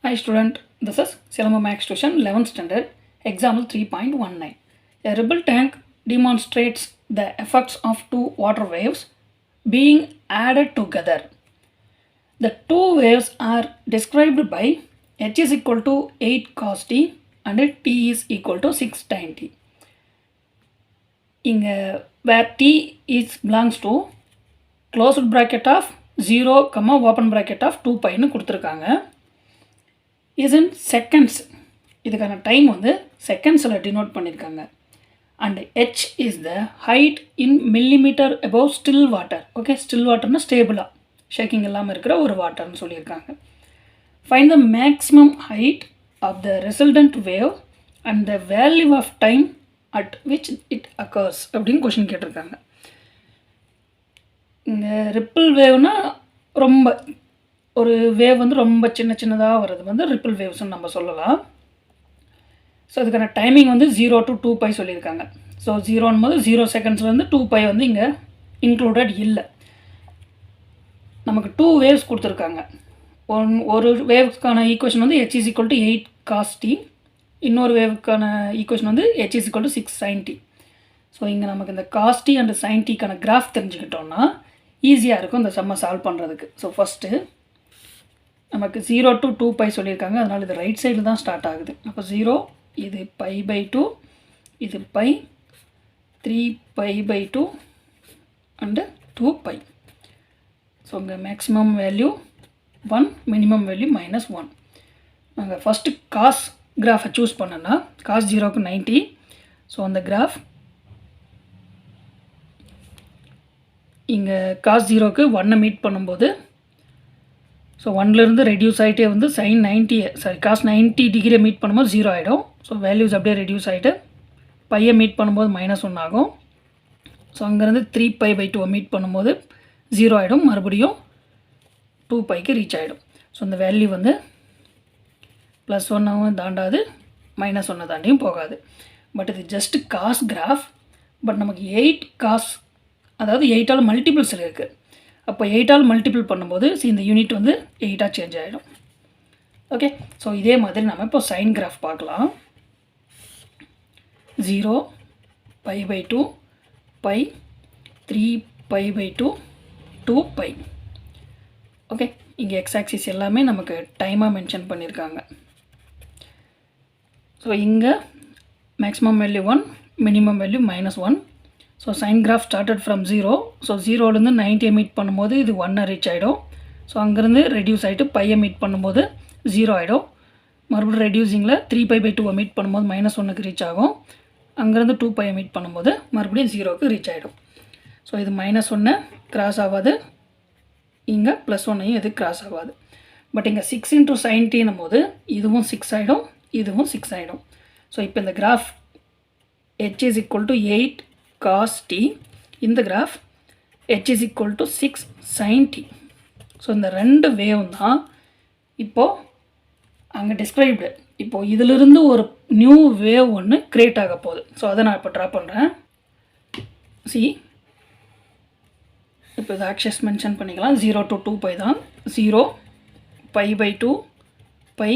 Hi student, this is Silama Max Tuition 11th standard, example 3.19. A ripple tank demonstrates the effects of two water waves being added together. The two waves are described by h is equal to 8 cos t and t is equal to 6 sin t. Where t is belongs to closed bracket of 0, open bracket of 2 pi னு கொடுத்துருக்காங்க. is in seconds. இதுக்கான time வந்து செகண்ட்ஸில் denote பண்ணியிருக்காங்க. And h is the height in millimeter above still water. Okay, still வாட்டர்னா ஸ்டேபிளாக shaking இல்லாமல் இருக்கிற ஒரு வாட்டர்னு சொல்லியிருக்காங்க. Find the maximum height of the resultant wave and the value of time at which it occurs அப்படின்னு question கேட்டிருக்காங்க. இந்த ரிப்பிள் வேவ்னா ரொம்ப ஒரு வேவ் வந்து ரொம்ப சின்னதாக வர்றது வந்து ரிப்பிள் வேவ்ஸ்ன்னு நம்ம சொல்லலாம். ஸோ அதுக்கான டைமிங் வந்து 0 to 2 pi சொல்லியிருக்காங்க. ஸோ 0ன்னும் போது 0 செகண்ட்ஸ்லேருந்து 2 pi வந்து இங்கே இன்க்ளூடட் இல்லை. நமக்கு 2 வேவ்ஸ் கொடுத்துருக்காங்க. ஒரு வேவ்ஸ்க்கான ஈக்குவேஷன் வந்து h is equal to 8 cos t, இன்னொரு வேவுக்கான ஈக்குவேஷன் வந்து h is equal to 6 sin t. So இங்கே நமக்கு இந்த cos t அண்ட் sin tக்கான கிராஃப் தெரிஞ்சுக்கிட்டோம்னா ஈஸியாக இருக்கும் இந்த சம்மை சால்வ் பண்ணுறதுக்கு. ஸோ ஃபஸ்ட்டு நமக்கு 0 to 2 pi சொல்லியிருக்காங்க, அதனால் இது ரைட் சைடில் தான் ஸ்டார்ட் ஆகுது. அப்போ 0, இது π/2, இது π, 3 π/2 அண்டு 2 pi. ஸோ இங்கே மேக்ஸிமம் வேல்யூ 1, மினிமம் வேல்யூ -1. நாங்கள் ஃபஸ்ட்டு காஸ் கிராஃபை சூஸ் பண்ணோன்னா காஸ் 0க்கு 90. ஸோ அந்த கிராஃப் இங்கே காஸ் 0க்கு 1 மீட் பண்ணும்போது ஸோ 1லேருந்து ரெடியூஸ் ஆகிட்டே வந்து sin 90 காஸ் 90 டிகிரியை மீட் பண்ணும்போது 0 ஆகிடும். ஸோ வேல்யூஸ் அப்படியே ரெடியூஸ் ஆகிட்டு பையை மீட் பண்ணும்போது -1 ஆகும். ஸோ அங்கேருந்து 3 π/2 மீட் பண்ணும்போது 0 ஆகிடும், மறுபடியும் 2 piக்கு ரீச் ஆகிடும். ஸோ இந்த வேல்யூ வந்து +1 தாண்டாது, -1 தாண்டியும் போகாது. பட் இது ஜஸ்ட் காஸ் கிராஃப். பட் நமக்கு 8 காஸ், அதாவது 8ஆல் மல்டிபிள்ஸில் இருக்குது. அப்போ 8ஆல் மல்டிபிள் பண்ணும்போது இந்த யூனிட் வந்து 8ஆக சேஞ்ச் ஆகிடும். ஓகே, ஸோ இதே மாதிரி நம்ம இப்போ சைன் கிராஃப் பார்க்கலாம். 0 π/2 π, 3 π/2 2 pi. ஓகே, இங்கே எக்ஸ் ஆக்சிஸ் எல்லாமே நமக்கு டைமாக மென்ஷன் பண்ணியிருக்காங்க. ஸோ இங்கே maximum value 1, minimum value -1. So sine graph started from 0. So 0லேருந்து 90 மீட் பண்ணும்போது இது 1 ரீச் ஆகிடும். ஸோ அங்கேருந்து ரெடியூஸ் ஆகிட்டு பையை மீட் பண்ணும்போது 0 ஆகிடும். மறுபடியும் ரெடியூஸிங்கில் 3 π/2 மீட் பண்ணும்போது -1க்கு ரீச் ஆகும். அங்கேருந்து 2 pi மீட் பண்ணும்போது மறுபடியும் 0க்கு ரீச் ஆகிடும். ஸோ இது -1 கிராஸ் ஆகாது, இங்கே +1ஐயும் எது கிராஸ் ஆகாது. பட் இங்கே 6 × sin tன்னும் போது இதுவும் 6 ஆகிடும், இதுவும் 6 ஆகிடும். ஸோ இப்போ இந்த graph h is equal to 8 cos t, இந்த graph h is equal to 6 sin t. So இந்த ரெண்டு வேவ் தான் இப்போது அங்கே டிஸ்கிரைப்டு. இப்போது இதிலிருந்து ஒரு நியூ வேவ் ஒன்று க்ரியேட் ஆக போகுது. ஸோ அதை நான் இப்போ ட்ரா பண்ணுறேன். இப்போ இது ஆக்சஸ் மென்ஷன் பண்ணிக்கலாம். 0 to 2 pi தான். 0 π/2 π,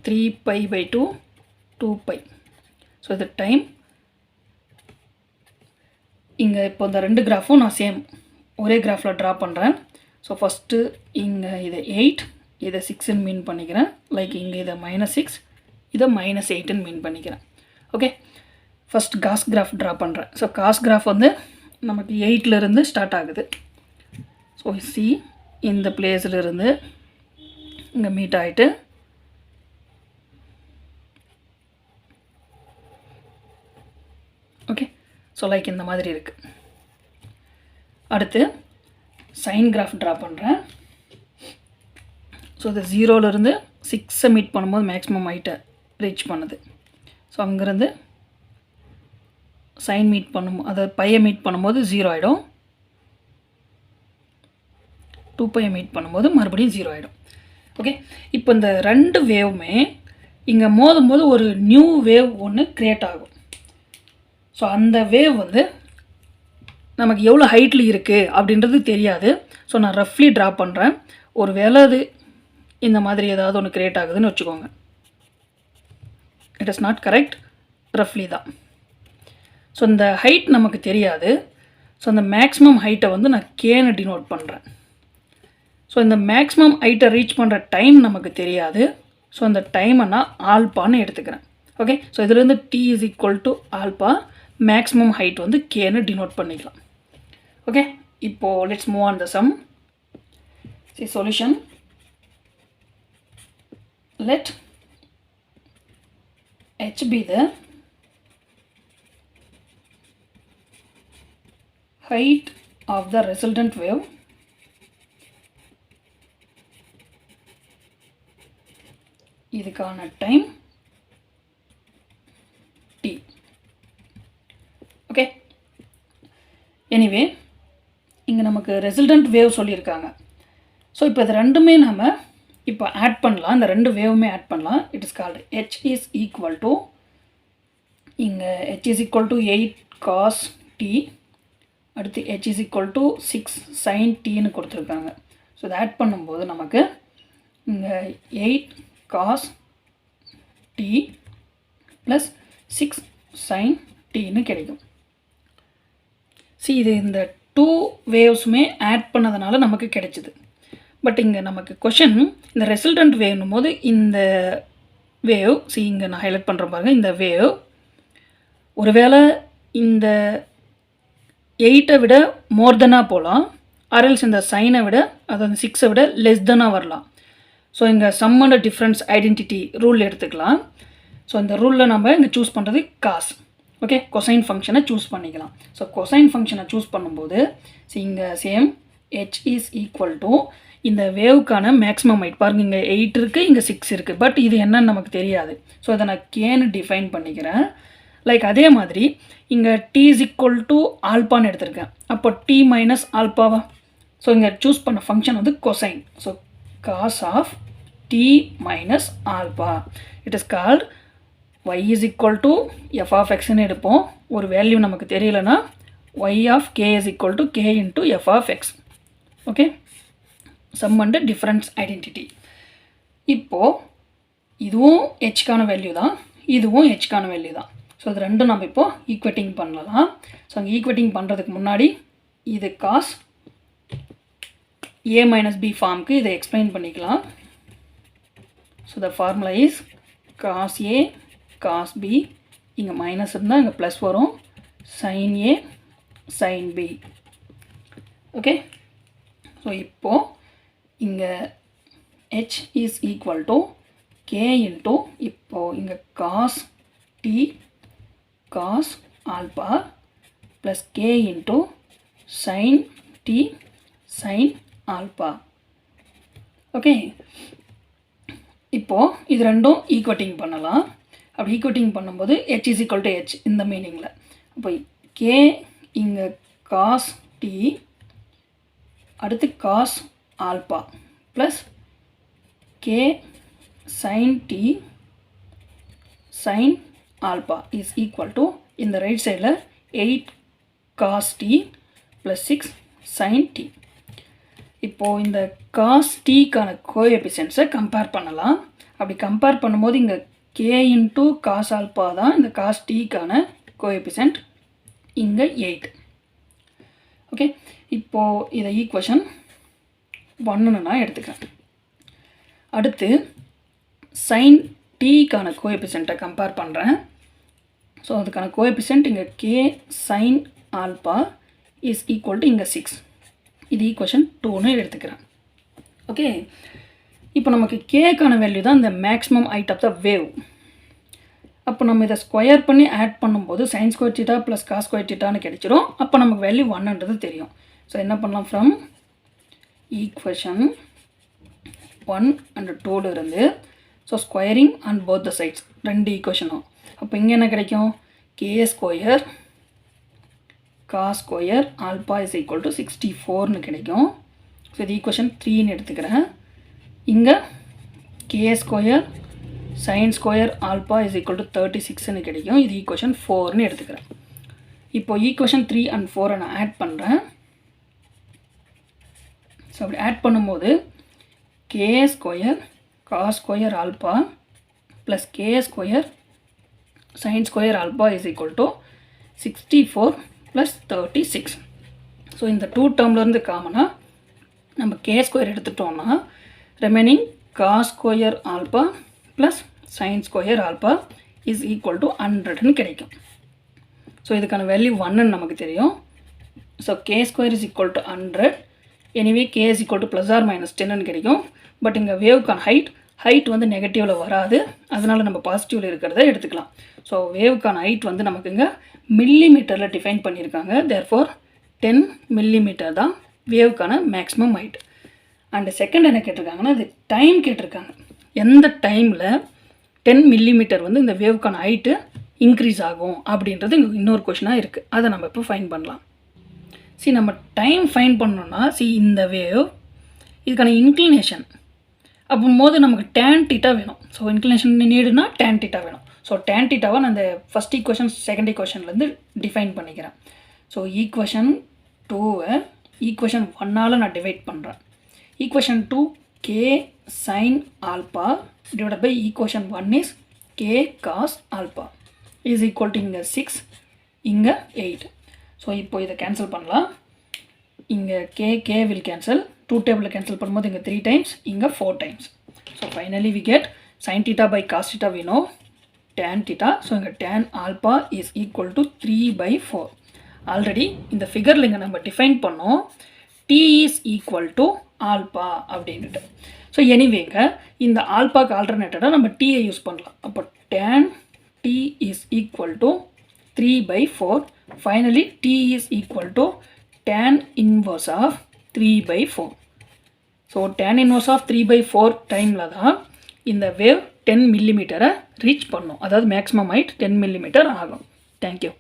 3 π/2 2 pi. ஸோ இது டைம். இங்கே இப்போ இந்த ரெண்டு கிராஃபும் நான் சேம் ஒரே கிராஃபில் ட்ரா பண்ணுறேன். ஸோ ஃபஸ்ட்டு இங்கே இதை 8, இதை 6ன்னு மீன் பண்ணிக்கிறேன். லைக் இங்கே இதை -6, இதை -8ன்னு மீன் பண்ணிக்கிறேன். Okay, first cos graph draw பண்ணுறேன். ஸோ காஸ் கிராஃப் வந்து நமக்கு 8லேருந்து ஸ்டார்ட் ஆகுது. ஸோ இந்த பிளேஸ்லேருந்து இங்கே மீட் ஆகிட்டு ஓகே, ஸோ லைக் இந்த மாதிரி இருக்குது. அடுத்து சைன் கிராஃப் ட்ரா பண்ணுறேன். ஸோ இது 0லேருந்து 6 மீட் பண்ணும்போது மேக்ஸிமம் ஹைட்டை ரீச் பண்ணுது. ஸோ அங்கேருந்து சைன் மீட் பண்ணும்போது, அதாவது பையை மீட் பண்ணும்போது 0 ஆகிடும். 2 pi மீட் பண்ணும்போது மறுபடியும் 0 ஆகிடும். ஓகே, இப்போ இந்த ரெண்டு வேவுமே இங்கே மோதும்போது ஒரு நியூ வேவ் ஒன்று க்ரியேட் ஆகும். ஸோ அந்த வேவ் வந்து நமக்கு எவ்வளோ ஹைட்டில் இருக்குது அப்படின்றது தெரியாது. ஸோ நான் ரஃப்லி ட்ரா பண்ணுறேன். ஒரு வேளை அது இந்த மாதிரி ஏதாவது ஒன்று க்ரியேட் ஆகுதுன்னு வச்சுக்கோங்க. இட் இஸ் நாட் கரெக்ட், ரஃப்லி தான். ஸோ இந்த ஹைட் நமக்கு தெரியாது. ஸோ அந்த மேக்ஸிமம் ஹைட்டை வந்து நான் கேன்னு டினோட் பண்ணுறேன். ஸோ இந்த மேக்ஸிமம் ஹைட்டை ரீச் பண்ணுற டைம் நமக்கு தெரியாது. ஸோ அந்த டைமை நான் ஆல்பான்னு எடுத்துக்கிறேன். ஓகே, ஸோ இதுலேருந்து t is equal to alpha, maximum height வந்து கேன்னு டினோட் பண்ணிக்கலாம். ஓகே, இப்போது let's move on the sum. C solution. Let h be the height of the resultant wave இதுக்கான டைம் t. ஓகே, எனிவே இங்கே நமக்கு ரெசல்டன்ட் wave சொல்லியிருக்காங்க. So இப்போ இது ரெண்டுமே நம்ம இப்போ ஆட் பண்ணலாம். இந்த ரெண்டு வேவுமே ஆட் பண்ணலாம். It is called h is equal to, இங்கே h is equal to 8 cos t, அடுத்து h is equal to 6 sin tன்னு கொடுத்துருக்காங்க. ஸோ இதை ஆட் பண்ணும்போது நமக்கு இங்கே 8 cos t ப்ளஸ் 6 sin tன்னு கிடைக்கும். இது இந்த 2 வேவ்ஸுமே ஆட் பண்ணதுனால நமக்கு கிடைச்சிது. பட் இங்கே நமக்கு கொஷின் இந்த ரெசல்டன்ட் வேவ்னும் போது இந்த வேவ், இங்கே நான் ஹைலைட் பண்ணுற பாருங்க, இந்த வேவ் ஒருவேளை இந்த 8ஐ விட மோர் தெனாக போகலாம், ஆர்எல்ஸ் இந்த சைனை விட, அதாவது 6ஐ விட லெஸ் தெனாக வரலாம். ஸோ இங்கே sum and difference identity rule எடுத்துக்கலாம். ஸோ இந்த ரூலில் நம்ம இங்கே சூஸ் பண்ணுறது காஸ். ஓகே, கொசைன் ஃபங்க்ஷனை சூஸ் பண்ணிக்கலாம். ஸோ கொசைன் ஃபங்க்ஷனை சூஸ் பண்ணும்போது இங்கே same h is equal to இந்த வேவுக்கான மேக்ஸிமம் ஹைட் பாருங்கள், இங்கே 8 இருக்குது, இங்கே 6 இருக்குது. பட் இது என்னன்னு நமக்கு தெரியாது. ஸோ அதை நான் கேன்னு டிஃபைன் பண்ணிக்கிறேன். லைக் அதே மாதிரி இங்கே t இஸ் ஈக்குவல் டு ஆல்பான்னு எடுத்திருக்கேன். அப்போ t மைனஸ் ஆல்பாவா? ஸோ இங்கே சூஸ் பண்ண ஃபங்க்ஷன் வந்து cosine. So cos of t minus alpha, it is called y is equal to f of எக்ஸ்ன்னு எடுப்போம். ஒரு வேல்யூ நமக்கு தெரியலனா y of k is equal to k into f of x. Okay, sum and difference identity. இப்போது இதுவும் ஹெச்க்கான value தான், இதுவும் ஹெச்க்கான value தான். ஸோ இது ரெண்டும் நம்ம இப்போது ஈக்குவேட்டிங் பண்ணலாம். ஸோ அங்கே ஈக்குவேட்டிங் பண்ணுறதுக்கு முன்னாடி இது காஸ் a மைனஸ் b ஃபார்முக்கு இதை எக்ஸ்பிளைன் பண்ணிக்கலாம். So the formula is cos a cos b, இங்கே மைனஸ் இருந்தால் இங்கே ப்ளஸ் வரும், sin a sin b. Okay, so இப்போது இங்கே h is equal to k into, இப்போது இங்கே cos t cos alpha plus k into sin t sin alpha. Okay, இப்போது இது ரெண்டும் ஈக்குவேட்டிங் பண்ணலாம். அப்படி ஈக்குவேட்டிங் பண்ணும்போது h is equal to h இந்த மீனிங்கில். அப்போ k இங்கே காஸ் t அடுத்து cos alpha plus k sin t sin alpha is equal to இந்த ரைட் சைடில் 8 cos t plus 6 sin t. இப்போது இந்த காஸ் டீக்கான கோஎஃபிஷியன்ட்ஸை கம்பேர் பண்ணலாம். அப்படி கம்பேர் பண்ணும்போது இங்கே k இன்ட்டு காஸ் ஆல்பா தான் இந்த காஸ் டீக்கான கோஎஃபிஷியன்ட், இங்கே 8. ஓகே, இப்போது இதை ஈக்குவேஷன் 1ன்னு நான் எடுத்துக்கிறேன். அடுத்து sin tக்கான கோஎஃபிஷியன்ட்டை கம்பேர் பண்ணுறேன். ஸோ அதுக்கான கோஎஃபிஷியன்ட் இங்கே k sin alpha is equal to இங்கே 6. இது ஈக்குவேஷன் 2ன்னு எடுத்துக்கிறேன். ஓகே, இப்போ நமக்கு கேக்கான வேல்யூ தான் இந்த maximum height of the wave. அப்போ நம்ம இதை ஸ்கொயர் பண்ணி ஆட் பண்ணும்போது sin square theta plus cos square தீட்டான்னு கிடைச்சிரும். அப்போ நமக்கு வேல்யூ 1ன்றது தெரியும். ஸோ என்ன பண்ணலாம், ஃப்ரம் ஈக்குவேஷன் 1 அண்ட் 2 இருந்து so squaring and both the sides ரெண்டு ஈக்குவேஷனும். அப்போ இங்கே என்ன கிடைக்கும், k square cos square alpha is equal to 64ன்னு கிடைக்கும். ஸோ இது ஈக்குவேஷன் 3ன்னு எடுத்துக்கிறேன். இங்கே k square sine square alpha is equal to 36ன்னு கிடைக்கும். இது ஈக்குவேஷன் 4ன்னு எடுத்துக்கிறேன். இப்போ ஈக்குவேஷன் 3 அண்ட் 4 நான் ஆட் பண்ணுறேன். ஸோ அப்படி ஆட் பண்ணும்போது K square cos square alpha plus k square sin square alpha is equal to 64 plus 36. So இந்த 2 டேர்ம்லேருந்து காமனாக நம்ம k ஸ்கொயர் எடுத்துட்டோம்னா remaining cos square alpha plus sin square alpha is equal to 100ன்னு கிடைக்கும். So இதுக்கான value 1ன்னு நமக்கு தெரியும். So k square is equal to 100. Anyway k is equal to plus or minus 10ன்னு கிடைக்கும். பட் இங்கே வேவுக்கான ஹைட் வந்து நெகட்டிவில் வராது, அதனால் நம்ம பாசிட்டிவில் இருக்கிறத எடுத்துக்கலாம். ஸோ வேவுக்கான ஹைட் வந்து நமக்கு இங்கே மில்லிமீட்டரில் டிஃபைன் பண்ணியிருக்காங்க. தேர்ஃபோர் 10 மில்லிமீட்டர் தான் வேவுக்கான மேக்ஸிமம் ஹைட். அண்டு செகண்ட் என்ன கேட்டிருக்காங்கன்னா இது டைம் கேட்டிருக்காங்க. எந்த டைமில் 10 மில்லிமீட்டர் வந்து இந்த வேவுக்கான ஹைட்டு இன்க்ரீஸ் ஆகும் அப்படின்றது இங்கே இன்னொரு கொஷினாக இருக்குது. அதை நம்ம இப்போ ஃபைன் பண்ணலாம். நம்ம டைம் ஃபைன் பண்ணோன்னா இந்த வேவ் இதுக்கான இன்க்ளினேஷன் அப்போது நமக்கு tan θ வேணும். ஸோ இன்க்ளினேஷன் நீடுனா tan θ வேணும். ஸோ tan θவை நான் இந்த ஃபஸ்ட் ஈக்குவேஷன் செகண்ட் ஈக்குவேஷன்லேருந்து டிஃபைன் பண்ணிக்கிறேன். ஸோ ஈக்குவேஷன் 2வை ஈக்குவேஷன் 1ஆல் நான் டிவைட் பண்ணுறேன். Equation 2 k sin alpha divide by equation 1 is k cos alpha is equal to இங்கே 6 இங்கே 8. ஸோ இப்போ இதை கேன்சல் பண்ணலாம். இங்கே k வில் கேன்சல், 2 டேபிளில் கேன்சல் பண்ணும்போது இங்கே 3 டைம்ஸ், இங்கே 4 times. So finally we get sin θ by cos θ we know tan θ. So இங்கே tan alpha is equal to 3/4. Already இந்த ஃபிகரில் இங்கே நம்ம டிஃபைன் பண்ணோம் t is equal to alpha அப்படின்ட்டு. ஸோ எனிவேங்க இந்த ஆல்பாக்கு ஆல்டர்னேட்டடாக நம்ம டீயை யூஸ் பண்ணலாம். அப்போ tan t is equal to 3/4. Finally t is equal to tan inverse of 3/4. So tan inverse of 3/4 டைமில் தான் இந்த வேவ் 10 மில்லிமீட்டரை ரீச் பண்ணும். அதாவது மேக்ஸிமம் ஹைட் 10 மில்லிமீட்டர் ஆகும். தேங்க்யூ.